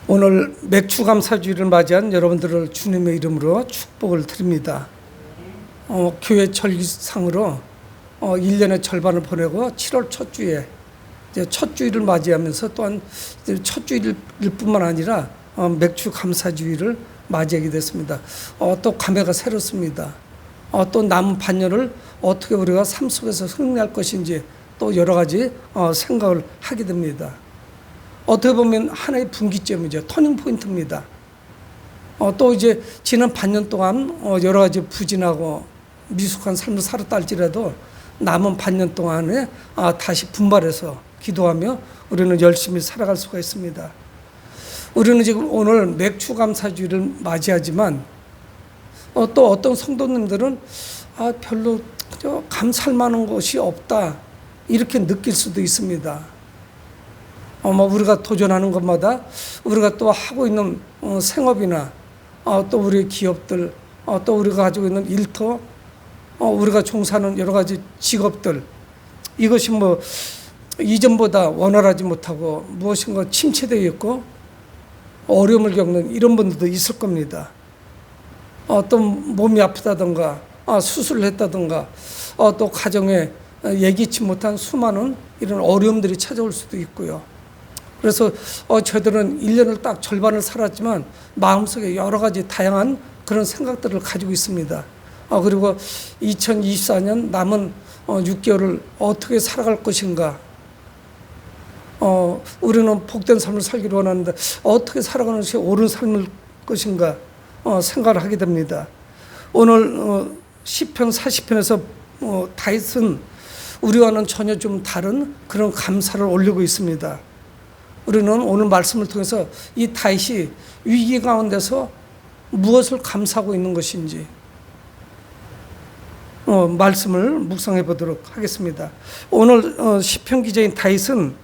오늘 맥주감사주일을 맞이한 여러분들을 주님의 이름으로 축복을 드립니다. 교회 절기상으로 1년의 절반을 보내고 7월 첫 주에 이제 첫 주일을 맞이하면서 또한 첫 주일일 뿐만 아니라 맥주감사주일을 맞이하게 됐습니다. 또 감회가 새롭습니다. 또 남은 반년을 어떻게 우리가 삶 속에서 승리할 것인지 또 여러 가지 생각을 하게 됩니다. 어떻게 보면 하나의 분기점이죠. 터닝 포인트입니다. 또 이제 지난 반년 동안 여러 가지 부진하고 미숙한 삶을 살았다 할지라도 남은 반년 동안에 다시 분발해서 기도하며 우리는 열심히 살아갈 수가 있습니다. 우리는 지금 오늘 맥주감사주일을 맞이하지만 또 어떤 성도님들은 별로 감사할 만한 것이 없다 이렇게 느낄 수도 있습니다. 우리가 도전하는 것마다 우리가 또 하고 있는 생업이나 또 우리의 기업들 또 우리가 가지고 있는 일터 우리가 종사하는 여러 가지 직업들 이것이 이전보다 원활하지 못하고 무엇인가 침체되어 있고 어려움을 겪는 이런 분들도 있을 겁니다. 또 몸이 아프다든가 수술을 했다든가 또 가정에 예기치 못한 수많은 이런 어려움들이 찾아올 수도 있고요. 그래서 저들은 1년을 딱 절반을 살았지만 마음속에 여러 가지 다양한 그런 생각들을 가지고 있습니다. 그리고 2024년 남은 6개월을 어떻게 살아갈 것인가. 우리는 복된 삶을 살기를 원하는데 어떻게 살아가는 것이 옳은 삶일 것인가 생각을 하게 됩니다. 오늘 시편 40편에서 다윗은 우리와는 전혀 좀 다른 그런 감사를 올리고 있습니다. 우리는 오늘 말씀을 통해서 이 다윗이 위기 가운데서 무엇을 감사하고 있는 것인지 말씀을 묵상해 보도록 하겠습니다. 오늘 시편 기자인 다윗은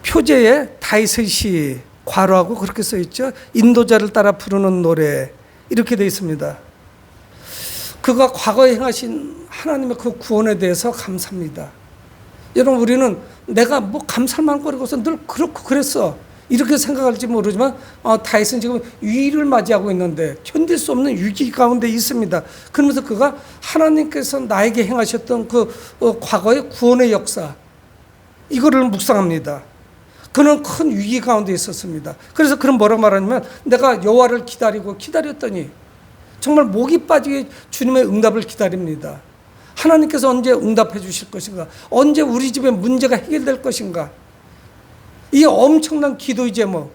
표제에 다윗의 시 괄호하고 그렇게 써 있죠. 인도자를 따라 부르는 노래 이렇게 되어 있습니다. 그가 과거에 행하신 하나님의 그 구원에 대해서 감사합니다. 여러분 우리는 내가 감사할 만한 거리고서 늘 그렇고 그랬어 이렇게 생각할지 모르지만 다윗은 지금 위기를 맞이하고 있는데 견딜 수 없는 위기 가운데 있습니다. 그러면서 그가 하나님께서 나에게 행하셨던 그 과거의 구원의 역사 이거를 묵상합니다. 그는 큰 위기 가운데 있었습니다. 그래서 그는 뭐라고 말하냐면 내가 여호와를 기다렸더니 정말 목이 빠지게 주님의 응답을 기다립니다. 하나님께서 언제 응답해 주실 것인가? 언제 우리 집의 문제가 해결될 것인가? 이 엄청난 기도의 제목.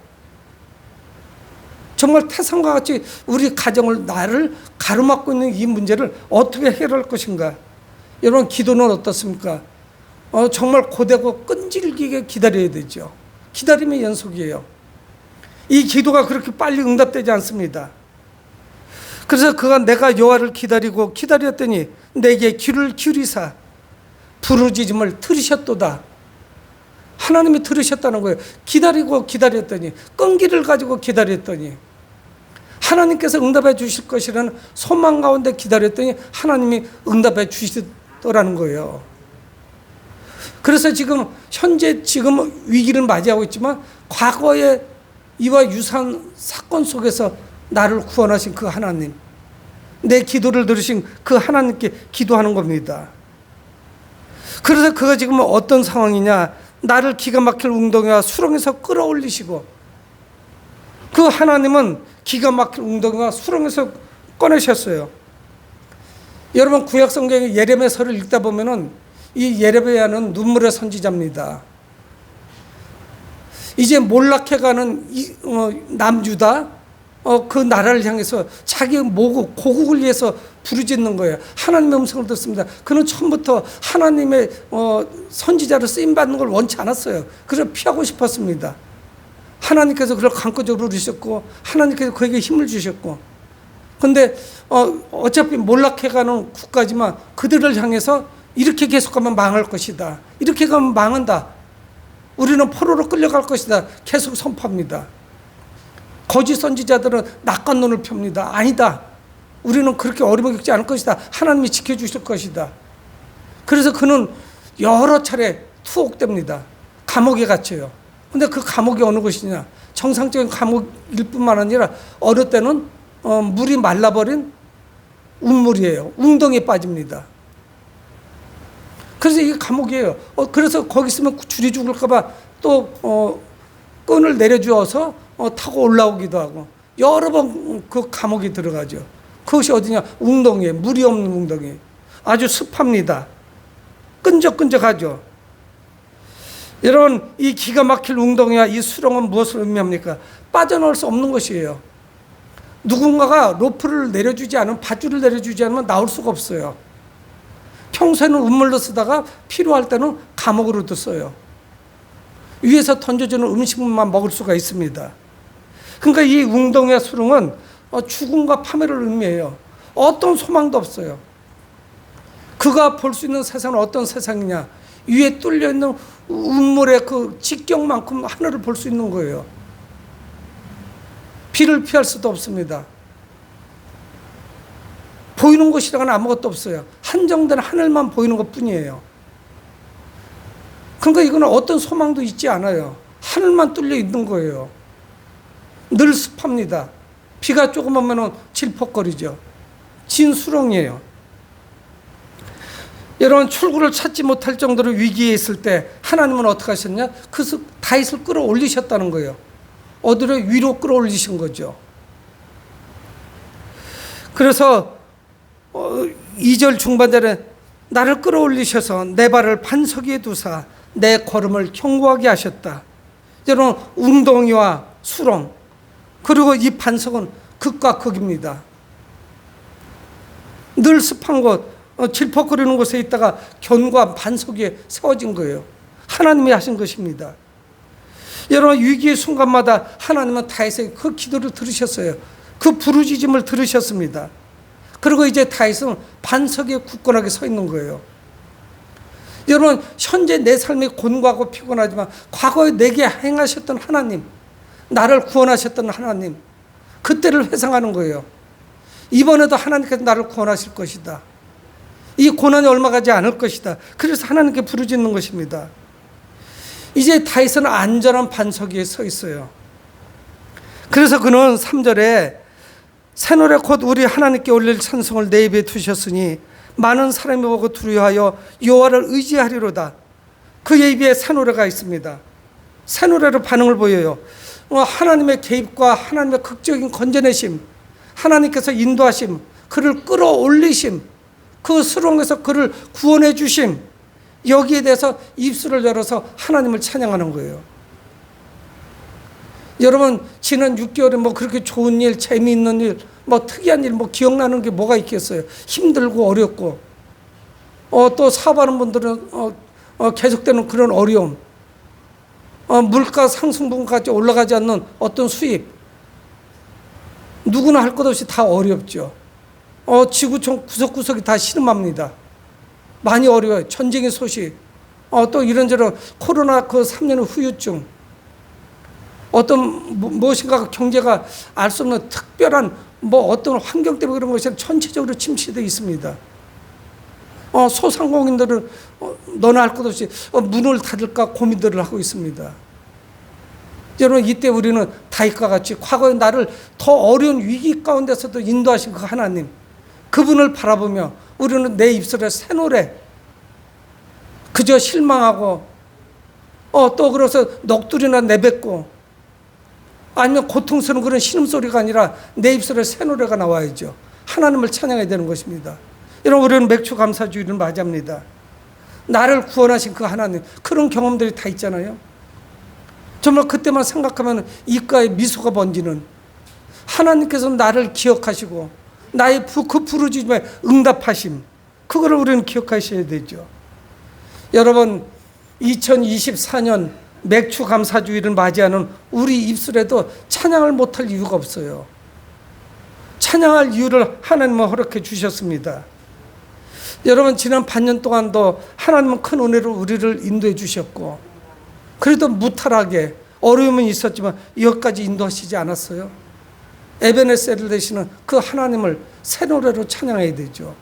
정말 태산과 같이 우리 가정을 나를 가로막고 있는 이 문제를 어떻게 해결할 것인가? 여러분 기도는 어떻습니까? 정말 고되고 끈질기게 기다려야 되죠. 기다림의 연속이에요. 이 기도가 그렇게 빨리 응답되지 않습니다. 그래서 그가 내가 여호와를 기다렸더니 내게 귀를 기울이사 부르짖음을 들으셨도다. 하나님이 들으셨다는 거예요. 기다렸더니 끈기를 가지고 기다렸더니 하나님께서 응답해 주실 것이라는 소망 가운데 기다렸더니 하나님이 응답해 주시더라는 거예요. 그래서 현재 위기를 맞이하고 있지만 과거의 이와 유사한 사건 속에서 나를 구원하신 그 하나님, 내 기도를 들으신 그 하나님께 기도하는 겁니다. 그래서 그가 지금 어떤 상황이냐? 나를 기가 막힐 웅덩이와 수렁에서 끌어올리시고 그 하나님은 기가 막힐 웅덩이와 수렁에서 꺼내셨어요. 여러분 구약 성경의 예레미야서를 읽다 보면은 이 예레미야는 눈물의 선지자입니다. 이제 몰락해가는 남유다 그 나라를 향해서 자기 고국을 위해서 부르짖는 거예요. 하나님의 음성을 듣습니다. 그는 처음부터 하나님의 선지자로 쓰임받는 걸 원치 않았어요. 그래서 피하고 싶었습니다. 하나님께서 그를 강권적으로 누리셨고 하나님께서 그에게 힘을 주셨고 그런데 어차피 몰락해가는 국가지만 그들을 향해서 이렇게 계속하면 망할 것이다. 이렇게 가면 망한다. 우리는 포로로 끌려갈 것이다. 계속 선포합니다. 거짓 선지자들은 낙관론을 펴니다. 아니다. 우리는 그렇게 어려움을 겪지 않을 것이다. 하나님이 지켜주실 것이다. 그래서 그는 여러 차례 투옥됩니다. 감옥에 갇혀요. 근데 그 감옥이 어느 곳이냐? 정상적인 감옥일 뿐만 아니라 어느 때는 물이 말라버린 운물이에요. 웅덩이에 빠집니다. 그래서 이게 감옥이에요. 그래서 거기 있으면 줄이 죽을까봐 또 끈을 내려주어서 타고 올라오기도 하고 여러 번 그 감옥에 들어가죠. 그것이 어디냐? 웅덩이에 물이 없는 웅덩이. 아주 습합니다. 끈적끈적하죠. 여러분, 이 기가 막힐 웅덩이와 이 수렁은 무엇을 의미합니까? 빠져나올 수 없는 것이에요. 누군가가 로프를 내려주지 않으면, 밧줄을 내려주지 않으면 나올 수가 없어요. 평소에는 우물로 쓰다가 필요할 때는 감옥으로도 써요. 위에서 던져주는 음식물만 먹을 수가 있습니다. 그러니까 이 웅덩이와 수렁은 죽음과 파멸을 의미해요. 어떤 소망도 없어요. 그가 볼 수 있는 세상은 어떤 세상이냐? 위에 뚫려 있는 운물의 그 직경만큼 하늘을 볼 수 있는 거예요. 비를 피할 수도 없습니다. 보이는 곳이라고는 아무것도 없어요. 한정된 하늘만 보이는 것뿐이에요. 그러니까 이거는 어떤 소망도 있지 않아요. 하늘만 뚫려 있는 거예요. 늘 습합니다. 비가 조금 오면 질퍽거리죠. 진수렁이에요. 여러분, 출구를 찾지 못할 정도로 위기에 있을 때 하나님은 어떻게 하셨냐? 그 다윗을 끌어올리셨다는 거예요. 어디로? 위로 끌어올리신 거죠. 그래서 2절 중반절에 나를 끌어올리셔서 내 발을 반석 위에 두사 내 걸음을 견고하게 하셨다. 여러분, 웅덩이와 수렁 그리고 이 반석은 극과 극입니다. 늘 습한 곳, 질퍽거리는 곳에 있다가 견고한 반석 위에 세워진 거예요. 하나님이 하신 것입니다. 여러분, 위기의 순간마다 하나님은 다윗의 그 기도를 들으셨어요. 그 부르짖음을 들으셨습니다. 그리고 이제 다윗은 반석에 굳건하게 서 있는 거예요. 여러분, 현재 내 삶이 곤고하고 피곤하지만 과거에 내게 행하셨던 하나님, 나를 구원하셨던 하나님, 그때를 회상하는 거예요. 이번에도 하나님께서 나를 구원하실 것이다. 이 고난이 얼마 가지 않을 것이다. 그래서 하나님께 부르짖는 것입니다. 이제 다윗은 안전한 반석 위에 서 있어요. 그래서 그는 3절에 새 노래 곧 우리 하나님께 올릴 찬송을 내 입에 두셨으니 많은 사람이 보고 두려워하여 여호와를 의지하리로다. 그의 입에 새 노래가 있습니다. 새 노래로 반응을 보여요. 하나님의 개입과 하나님의 극적인 건져내심, 하나님께서 인도하심, 그를 끌어올리심, 그 수렁에서 그를 구원해 주심, 여기에 대해서 입술을 열어서 하나님을 찬양하는 거예요. 여러분, 지난 6개월에 뭐 그렇게 좋은 일, 재미있는 일, 뭐 특이한 일, 뭐 기억나는 게 뭐가 있겠어요? 힘들고 어렵고, 또 사업하는 분들은 계속되는 그런 어려움, 물가 상승분까지 올라가지 않는 어떤 수입, 누구나 할 것 없이 다 어렵죠. 지구촌 구석구석이 다 신음합니다. 많이 어려워요. 전쟁의 소식, 또 이런저런 코로나 그 3년의 후유증, 어떤 무엇인가 경제가 알 수 없는 특별한 뭐 어떤 환경 때문에 그런 것이 전체적으로 침체되어 있습니다. 소상공인들은 너나 할 것 없이 문을 닫을까 고민들을 하고 있습니다. 여러분, 이때 우리는 다윗과 같이 과거에 나를 더 어려운 위기 가운데서도 인도하신 그 하나님, 그분을 바라보며 우리는 내 입술에 새 노래, 그저 실망하고 또 그래서 넋두리나 내뱉고 아니면 고통스러운 그런 신음소리가 아니라 내 입술에 새 노래가 나와야죠. 하나님을 찬양해야 되는 것입니다. 여러분, 우리는 맥주 감사주의를 맞이합니다. 나를 구원하신 그 하나님, 그런 경험들이 다 있잖아요. 정말 그때만 생각하면 입가에 미소가 번지는, 하나님께서 나를 기억하시고 나의 그 부르짖음에 응답하심, 그거를 우리는 기억하셔야 되죠. 여러분, 2024년 맥주 감사주의를 맞이하는 우리 입술에도 찬양을 못할 이유가 없어요. 찬양할 이유를 하나님은 허락해 주셨습니다. 여러분, 지난 반년 동안도 하나님은 큰 은혜로 우리를 인도해 주셨고, 그래도 무탈하게 어려움은 있었지만 여기까지 인도하시지 않았어요. 에베네셀을 되시는 그 하나님을 새 노래로 찬양해야 되죠.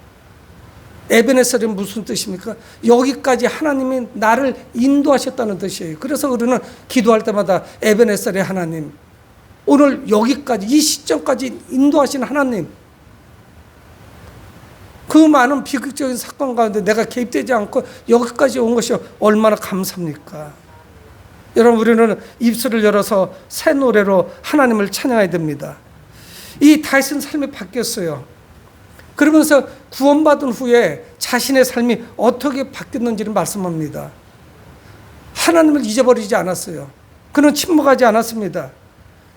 에베네셀이 무슨 뜻입니까? 여기까지 하나님이 나를 인도하셨다는 뜻이에요. 그래서 우리는 기도할 때마다 에베네셀의 하나님, 오늘 여기까지 이 시점까지 인도하신 하나님, 그 많은 비극적인 사건 가운데 내가 개입되지 않고 여기까지 온 것이 얼마나 감사합니까? 여러분, 우리는 입술을 열어서 새 노래로 하나님을 찬양해야 됩니다. 이 다윗은 삶이 바뀌었어요. 그러면서 구원받은 후에 자신의 삶이 어떻게 바뀌었는지를 말씀합니다. 하나님을 잊어버리지 않았어요. 그는 침묵하지 않았습니다.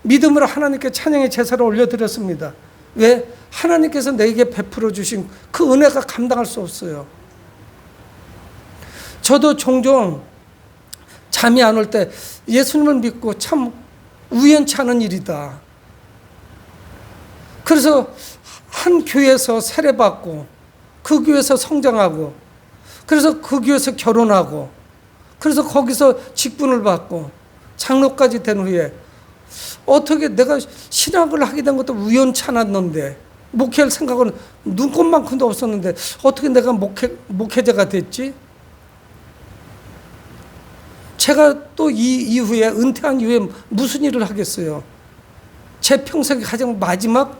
믿음으로 하나님께 찬양의 제사를 올려드렸습니다. 왜? 하나님께서 내게 베풀어 주신 그 은혜가 감당할 수 없어요. 저도 종종 잠이 안 올 때 예수님을 믿고 참 우연치 않은 일이다. 그래서 한 교회에서 세례받고 그 교회에서 성장하고 그래서 그 교회에서 결혼하고 그래서 거기서 직분을 받고 장로까지 된 후에 어떻게 내가 신학을 하게 된 것도 우연치 않았는데 목회할 생각은 눈꼽만큼도 없었는데 어떻게 내가 목회자가 됐지? 제가 또 이 이후에 은퇴한 이후에 무슨 일을 하겠어요? 제 평생의 가장 마지막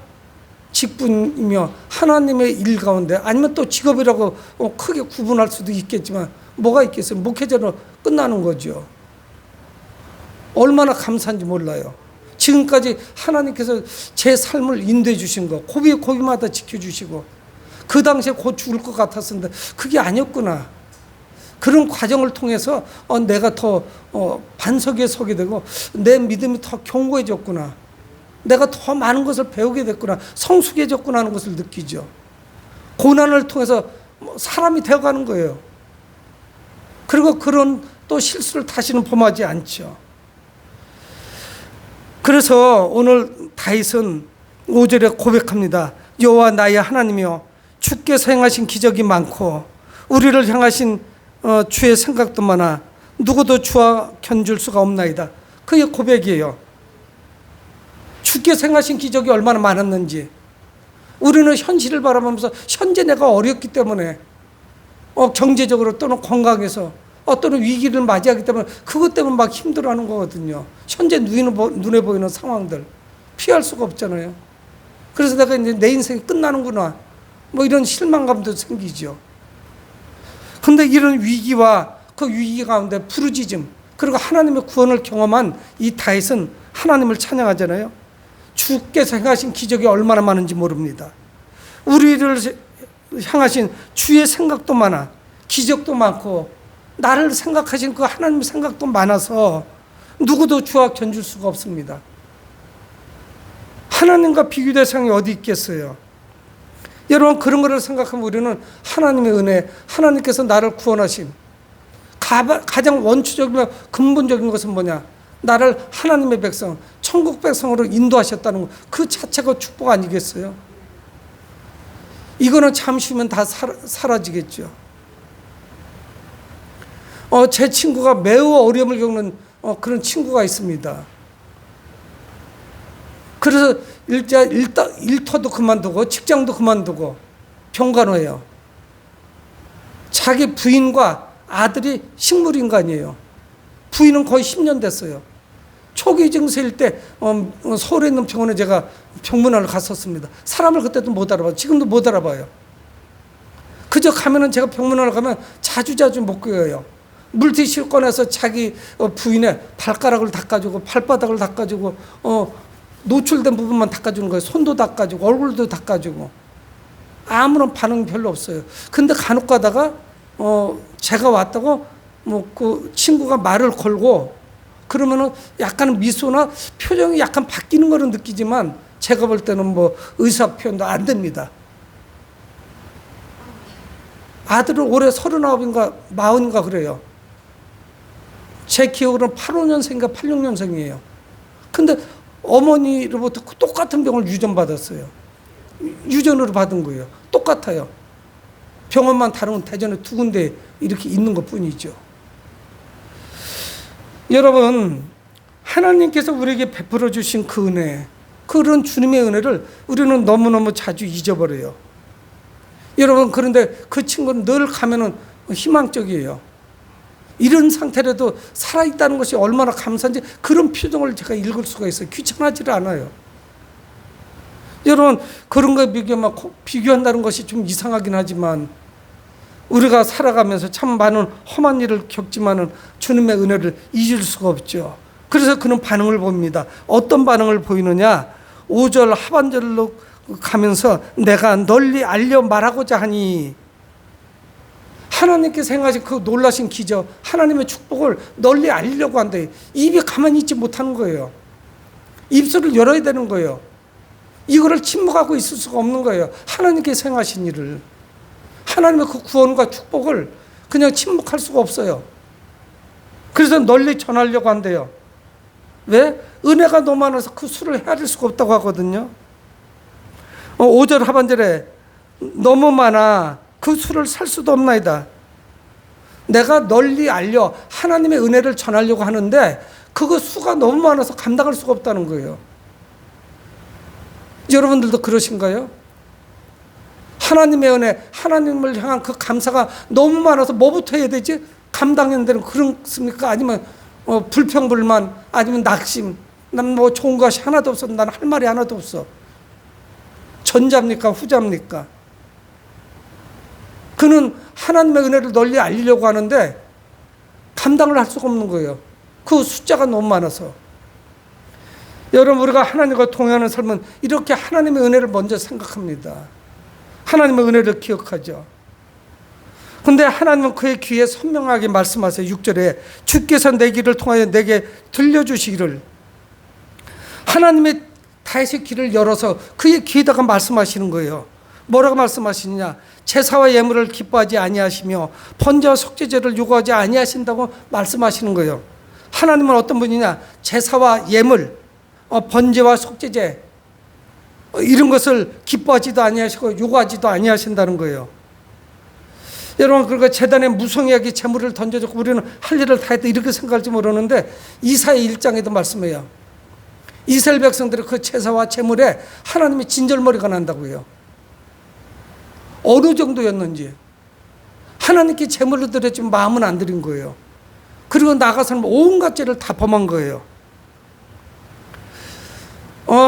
직분이며 하나님의 일 가운데 아니면 또 직업이라고 크게 구분할 수도 있겠지만 뭐가 있겠어요? 목회자로 끝나는 거죠. 얼마나 감사한지 몰라요. 지금까지 하나님께서 제 삶을 인도해 주신 거 고비고비마다 지켜주시고 그 당시에 곧 죽을 것 같았었는데 그게 아니었구나. 그런 과정을 통해서 내가 더 반석 위에 서게 되고 내 믿음이 더 견고해졌구나. 내가 더 많은 것을 배우게 됐구나. 성숙해졌구나 하는 것을 느끼죠. 고난을 통해서 사람이 되어가는 거예요. 그리고 그런 또 실수를 다시는 범하지 않죠. 그래서 오늘 다윗은 5절에 고백합니다. 여호와 나의 하나님이여 주께서 행하신 기적이 많고 우리를 향하신 주의 생각도 많아 누구도 주와 견줄 수가 없나이다. 그게 고백이에요. 주께서 행하신 기적이 얼마나 많았는지 우리는 현실을 바라보면서 현재 내가 어렵기 때문에 경제적으로 또는 건강에서 또는 위기를 맞이하기 때문에 그것 때문에 막 힘들어하는 거거든요. 현재 눈에 보이는 상황들 피할 수가 없잖아요. 그래서 내가 이제 내 인생이 끝나는구나 뭐 이런 실망감도 생기죠. 근데 이런 위기와 그 위기 가운데 부르짖음 그리고 하나님의 구원을 경험한 이 다윗은 하나님을 찬양하잖아요. 주께서 행하신 기적이 얼마나 많은지 모릅니다. 우리를 향하신 주의 생각도 많아 기적도 많고 나를 생각하신 그 하나님의 생각도 많아서 누구도 주와 견줄 수가 없습니다. 하나님과 비교 대상이 어디 있겠어요? 여러분 그런 거를 생각하면 우리는 하나님의 은혜, 하나님께서 나를 구원하심 가장 원초적이며 근본적인 것은 뭐냐? 나를 하나님의 백성, 천국 백성으로 인도하셨다는 것, 그 자체가 축복 아니겠어요? 이거는 잠시 후면 다 사라지겠죠. 제 친구가 매우 어려움을 겪는 그런 친구가 있습니다. 그래서 일터도 그만두고 직장도 그만두고 병간호예요. 자기 부인과 아들이 식물인간이에요. 부인은 거의 10년 됐어요. 초기 증세일 때 서울에 있는 병원에 제가 병문안을 갔었습니다. 사람을 그때도 못 알아봐요. 지금도 못 알아봐요. 그저 가면은 제가 병문안을 가면 자주자주 못 구해요. 물티슈 꺼내서 자기 부인의 발가락을 닦아주고 발바닥을 닦아주고 노출된 부분만 닦아주는 거예요. 손도 닦아주고 얼굴도 닦아주고 아무런 반응 별로 없어요. 근데 간혹 가다가 제가 왔다고 그 친구가 말을 걸고 그러면은 약간 미소나 표정이 약간 바뀌는 거는 느끼지만 제가 볼 때는 뭐 의사 표현도 안 됩니다. 아들은 올해 39인가 40인가 그래요. 제 기억으로는 85년생인가 86년생이에요. 근데 어머니로부터 똑같은 병을 유전받았어요. 유전으로 받은 거예요. 똑같아요. 병원만 다른 대전에 2군데 이렇게 있는 것 뿐이죠. 여러분, 하나님께서 우리에게 베풀어 주신 그 은혜, 그런 주님의 은혜를 우리는 너무너무 자주 잊어버려요. 여러분, 그런데 그 친구는 늘 가면은 희망적이에요. 이런 상태라도 살아있다는 것이 얼마나 감사한지 그런 표정을 제가 읽을 수가 있어요. 귀찮아지를 않아요. 여러분, 그런 거 비교한다는 것이 좀 이상하긴 하지만 우리가 살아가면서 참 많은 험한 일을 겪지만은 주님의 은혜를 잊을 수가 없죠. 그래서 그는 반응을 봅니다. 어떤 반응을 보이느냐? 5절 하반절로 가면서 내가 널리 알려 말하고자 하니, 하나님께서 행하신 그 놀라신 기적, 하나님의 축복을 널리 알리려고 한대. 입이 가만히 있지 못하는 거예요. 입술을 열어야 되는 거예요. 이거를 침묵하고 있을 수가 없는 거예요. 하나님께서 행하신 일을, 하나님의 그 구원과 축복을 그냥 침묵할 수가 없어요. 그래서 널리 전하려고 한대요. 왜? 은혜가 너무 많아서 그 수를 헤아릴 수가 없다고 하거든요. 5절 하반절에 너무 많아 그 수를 살 수도 없나이다. 내가 널리 알려 하나님의 은혜를 전하려고 하는데 그거 수가 너무 많아서 감당할 수가 없다는 거예요. 여러분들도 그러신가요? 하나님의 은혜, 하나님을 향한 그 감사가 너무 많아서 뭐부터 해야 되지? 감당하는 데는 그렇습니까? 아니면 불평불만, 아니면 낙심, 난 뭐 좋은 것이 하나도 없어, 난 할 말이 하나도 없어. 전자입니까? 후자입니까? 그는 하나님의 은혜를 널리 알리려고 하는데 감당을 할 수가 없는 거예요. 그 숫자가 너무 많아서. 여러분, 우리가 하나님과 동행하는 삶은 이렇게 하나님의 은혜를 먼저 생각합니다. 하나님의 은혜를 기억하죠. 근데 하나님은 그의 귀에 선명하게 말씀하세요. 6절에 주께서 내 귀를 통하여 내게 들려주시기를. 하나님의 다윗의 귀를 열어서 그의 귀에다가 말씀하시는 거예요. 뭐라고 말씀하시느냐? 제사와 예물을 기뻐하지 아니하시며 번제와 속죄제를 요구하지 아니하신다고 말씀하시는 거예요. 하나님은 어떤 분이냐? 제사와 예물, 번제와 속죄제 이런 것을 기뻐하지도 아니하시고 요구하지도 아니하신다는 거예요. 여러분, 그러니까 제단에 무성하게 제물을 던져줬고 우리는 할 일을 다 했다 이렇게 생각할지 모르는데 이사야 1장에도 말씀해요. 이스라엘 백성들의 그 제사와 제물에 하나님이 진절머리가 난다고요. 어느 정도였는지. 하나님께 제물을 드렸지만 마음은 안 드린 거예요. 그리고 나가서는 온갖 죄를 다 범한 거예요.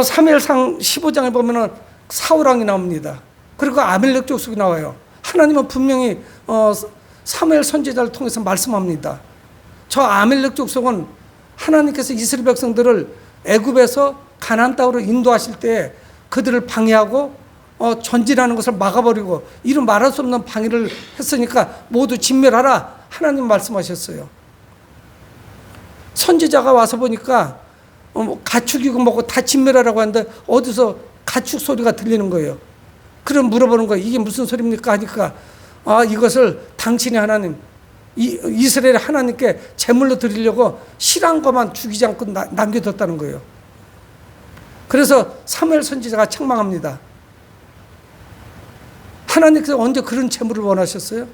사무엘상 15장에 보면은 사울왕이 나옵니다. 그리고 아멜렉 족속이 나와요. 하나님은 분명히 사무엘 선지자를 통해서 말씀합니다. 저 아멜렉 족속은 하나님께서 이스라엘 백성들을 애굽에서 가나안 땅으로 인도하실 때 그들을 방해하고 전진하는 것을 막아버리고 이런 말할 수 없는 방해를 했으니까 모두 진멸하라 하나님 말씀하셨어요. 선지자가 와서 보니까 가축이고 뭐고 다 진멸하라고 하는데 어디서 가축 소리가 들리는 거예요. 그럼 물어보는 거예요. 이게 무슨 소리입니까? 하니까 이것을 당신이 하나님, 이스라엘 하나님께 제물로 드리려고 실한 것만 죽이지 않고 남겨뒀다는 거예요. 그래서 사무엘 선지자가 책망합니다. 하나님께서 언제 그런 제물을 원하셨어요?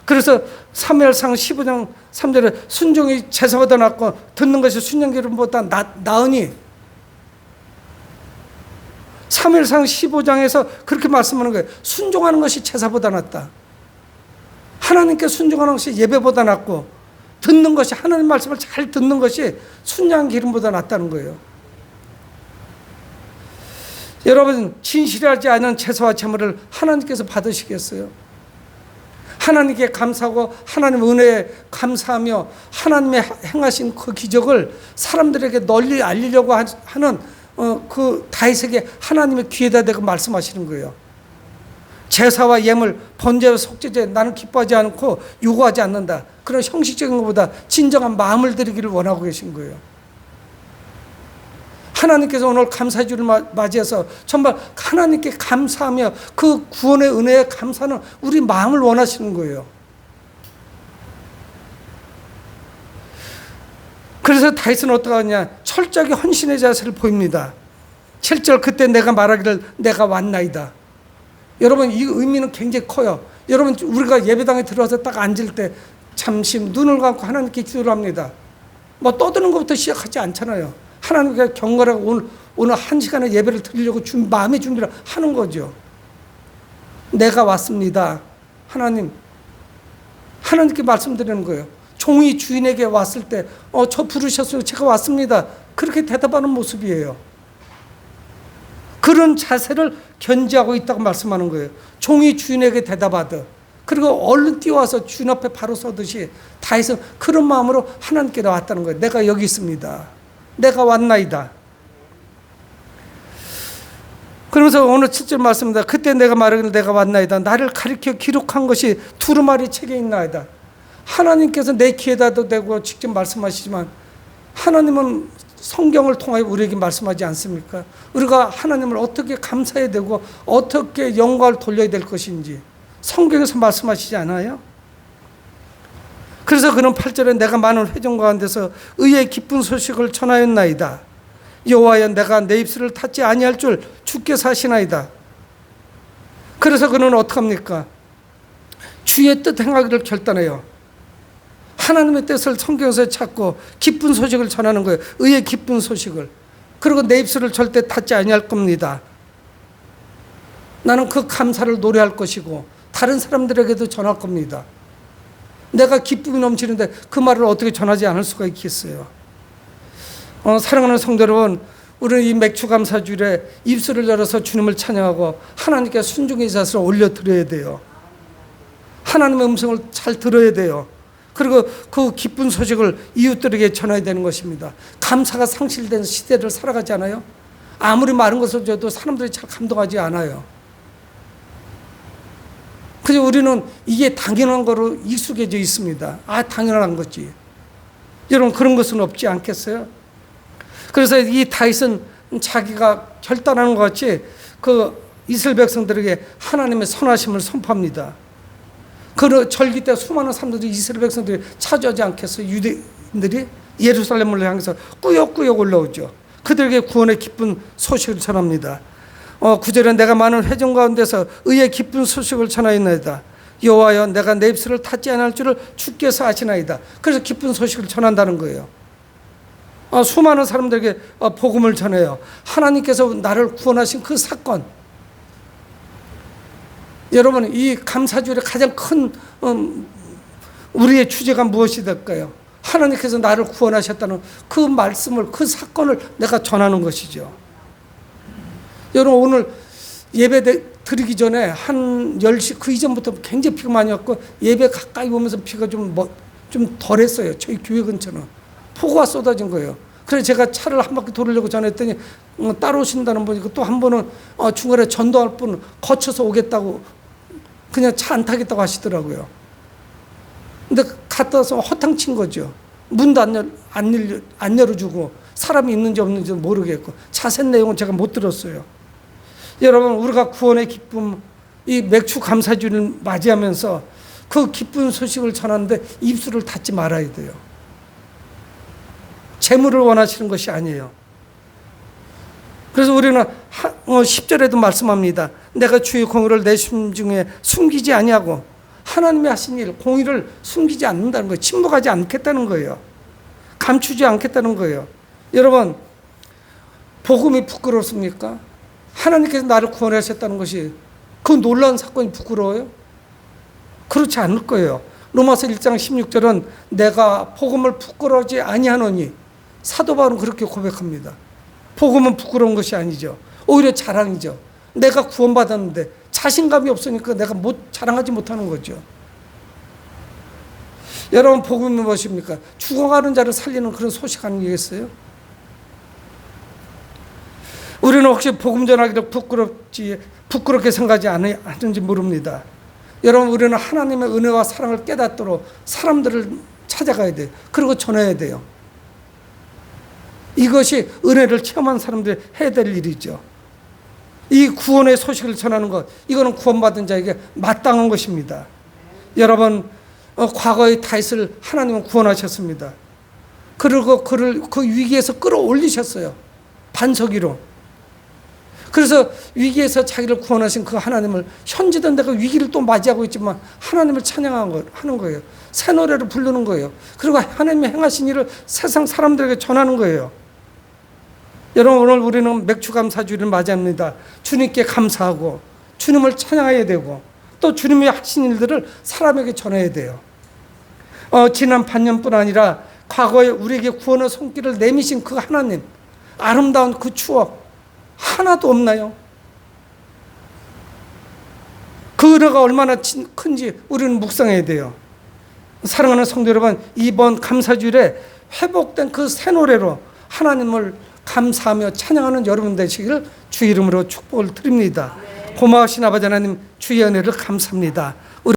그래서 사무엘상 15장 3절에 순종이 제사보다 낫고 듣는 것이 순양기름보다 나으니, 사무엘상 15장에서 그렇게 말씀하는 거예요. 순종하는 것이 제사보다 낫다. 하나님께 순종하는 것이 예배보다 낫고 듣는 것이, 하나님 말씀을 잘 듣는 것이 순양기름보다 낫다는 거예요. 여러분, 진실하지 않은 제사와 제물을 하나님께서 받으시겠어요? 하나님께 감사하고 하나님의 은혜에 감사하며 하나님의 행하신 그 기적을 사람들에게 널리 알리려고 하는 그 다윗에게 하나님의 귀에다 대고 말씀하시는 거예요. 제사와 예물, 번제와 속죄제 나는 기뻐하지 않고 요구하지 않는다. 그런 형식적인 것보다 진정한 마음을 드리기를 원하고 계신 거예요. 하나님께서 오늘 감사주를 맞이해서 정말 하나님께 감사하며 그 구원의 은혜에 감사하는 우리 마음을 원하시는 거예요. 그래서 다윗은 어떻게 하냐? 철저하게 헌신의 자세를 보입니다. 7절 그때 내가 말하기를 내가 왔나이다. 여러분, 이 의미는 굉장히 커요. 여러분, 우리가 예배당에 들어와서 딱 앉을 때 잠시 눈을 감고 하나님께 기도를 합니다. 뭐 떠드는 것부터 시작하지 않잖아요. 하나님께 경건하고 오늘 한 시간의 예배를 드리려고 마음의 준비를 하는 거죠. 내가 왔습니다. 하나님께 말씀드리는 거예요. 종이 주인에게 왔을 때 저 부르셨어요. 제가 왔습니다. 그렇게 대답하는 모습이에요. 그런 자세를 견지하고 있다고 말씀하는 거예요. 종이 주인에게 대답하듯, 그리고 얼른 뛰어와서 주인 앞에 바로 서듯이 다윗은 그런 마음으로 하나님께 나왔다는 거예요. 내가 여기 있습니다. 내가 왔나이다. 그러면서 오늘 7절 말씀입니다. 그때 내가 말하기를 내가 왔나이다. 나를 가리켜 기록한 것이 두루마리 책에 있나이다. 하나님께서 내 귀에다도 대고 직접 말씀하시지만 하나님은 성경을 통하여 우리에게 말씀하지 않습니까? 우리가 하나님을 어떻게 감사해야 되고 어떻게 영광을 돌려야 될 것인지 성경에서 말씀하시지 않아요? 그래서 그는 8절에 내가 많은 회중 가운데서 의의 기쁜 소식을 전하였나이다. 여호와여 내가 내 입술을 닫지 아니할 줄 주께서 하시나이다. 그래서 그는 어떡합니까? 주의 뜻 행하기를 결단해요. 하나님의 뜻을 성경에서 찾고 기쁜 소식을 전하는 거예요. 의의 기쁜 소식을. 그리고 내 입술을 절대 닫지 아니할 겁니다. 나는 그 감사를 노래할 것이고 다른 사람들에게도 전할 겁니다. 내가 기쁨이 넘치는데 그 말을 어떻게 전하지 않을 수가 있겠어요? 사랑하는 성도 여러분, 우리는 이 맥주감사주일에 입술을 열어서 주님을 찬양하고 하나님께 순종의 자세를 올려드려야 돼요. 하나님의 음성을 잘 들어야 돼요. 그리고 그 기쁜 소식을 이웃들에게 전해야 되는 것입니다. 감사가 상실된 시대를 살아가지 않아요? 아무리 많은 것을 줘도 사람들이 잘 감동하지 않아요. 그래서 우리는 이게 당연한 거로 익숙해져 있습니다. 당연한 거지. 여러분, 그런 것은 없지 않겠어요? 그래서 이 다윗은 자기가 결단하는 것 같이 그 이스라엘 백성들에게 하나님의 선하심을 선포합니다. 그 절기 때 수많은 사람들이 이스라엘 백성들이 찾아오지 않겠어요? 유대인들이 예루살렘을 향해서 꾸역꾸역 올라오죠. 그들에게 구원의 기쁜 소식을 전합니다. 9절에 내가 많은 회중 가운데서 의의 기쁜 소식을 전하였나이다. 여호와여 내가 내 입술을 닫지 않을 줄을 주께서 아시나이다. 그래서 기쁜 소식을 전한다는 거예요. 수많은 사람들에게 복음을 전해요. 하나님께서 나를 구원하신 그 사건. 여러분, 이 감사주일의 가장 큰 우리의 주제가 무엇이 될까요? 하나님께서 나를 구원하셨다는 그 말씀을, 그 사건을 내가 전하는 것이죠. 여러분, 오늘 예배 드리기 전에 한 10시 그 이전부터 굉장히 비가 많이 왔고 예배 가까이 오면서 비가 좀 덜했어요. 저희 교회 근처는 폭우가 쏟아진 거예요. 그래서 제가 차를 한 바퀴 돌으려고 전했더니 따라오신다는 분이 또 한 번은 중간에 전도할 분 거쳐서 오겠다고 그냥 차 안 타겠다고 하시더라고요. 근데 갔다 와서 허탕 친 거죠. 문도 안 열어주고 사람이 있는지 없는지도 모르겠고 자세한 내용은 제가 못 들었어요. 여러분, 우리가 구원의 기쁨, 이 맥주 감사주를 맞이하면서 그 기쁜 소식을 전하는데 입술을 닫지 말아야 돼요. 재물을 원하시는 것이 아니에요. 그래서 우리는 10절에도 말씀합니다. 내가 주의 공의를 내 심중에 숨기지 아니하고 하나님이 하신 일, 공의를 숨기지 않는다는 거예요. 침묵하지 않겠다는 거예요. 감추지 않겠다는 거예요. 여러분, 복음이 부끄럽습니까? 하나님께서 나를 구원하셨다는 것이 그 놀라운 사건이 부끄러워요? 그렇지 않을 거예요. 로마서 1장 16절은 내가 복음을 부끄러워하지 아니하노니, 사도 바울은 그렇게 고백합니다. 복음은 부끄러운 것이 아니죠. 오히려 자랑이죠. 내가 구원받았는데 자신감이 없으니까 내가 자랑하지 못하는 거죠. 여러분, 복음이 무엇입니까? 죽어가는 자를 살리는 그런 소식 아니겠어요? 우리는 혹시 복음 전하기를 부끄럽게 생각하지 않는지 모릅니다. 여러분, 우리는 하나님의 은혜와 사랑을 깨닫도록 사람들을 찾아가야 돼요. 그리고 전해야 돼요. 이것이 은혜를 체험한 사람들이 해야 될 일이죠. 이 구원의 소식을 전하는 것, 이거는 구원받은 자에게 마땅한 것입니다. 여러분, 과거의 다윗을 하나님은 구원하셨습니다. 그리고 그를 그 위기에서 끌어올리셨어요. 반석이로. 그래서 위기에서 자기를 구원하신 그 하나님을, 현재도 내가 위기를 또 맞이하고 있지만 하나님을 찬양하는 거예요. 새 노래를 부르는 거예요. 그리고 하나님이 행하신 일을 세상 사람들에게 전하는 거예요. 여러분, 오늘 우리는 맥주감사주일을 맞이합니다. 주님께 감사하고 주님을 찬양해야 되고 또 주님이 하신 일들을 사람에게 전해야 돼요. 지난 반년뿐 아니라 과거에 우리에게 구원의 손길을 내미신 그 하나님, 아름다운 그 추억 하나도 없나요? 그 은혜가 얼마나 큰지 우리는 묵상해야 돼요. 사랑하는 성도 여러분, 이번 감사주일에 회복된 그 새 노래로 하나님을 감사하며 찬양하는 여러분 되시기를 주 이름으로 축복을 드립니다. 고마우신 아버지 하나님, 주의 은혜를 감사합니다.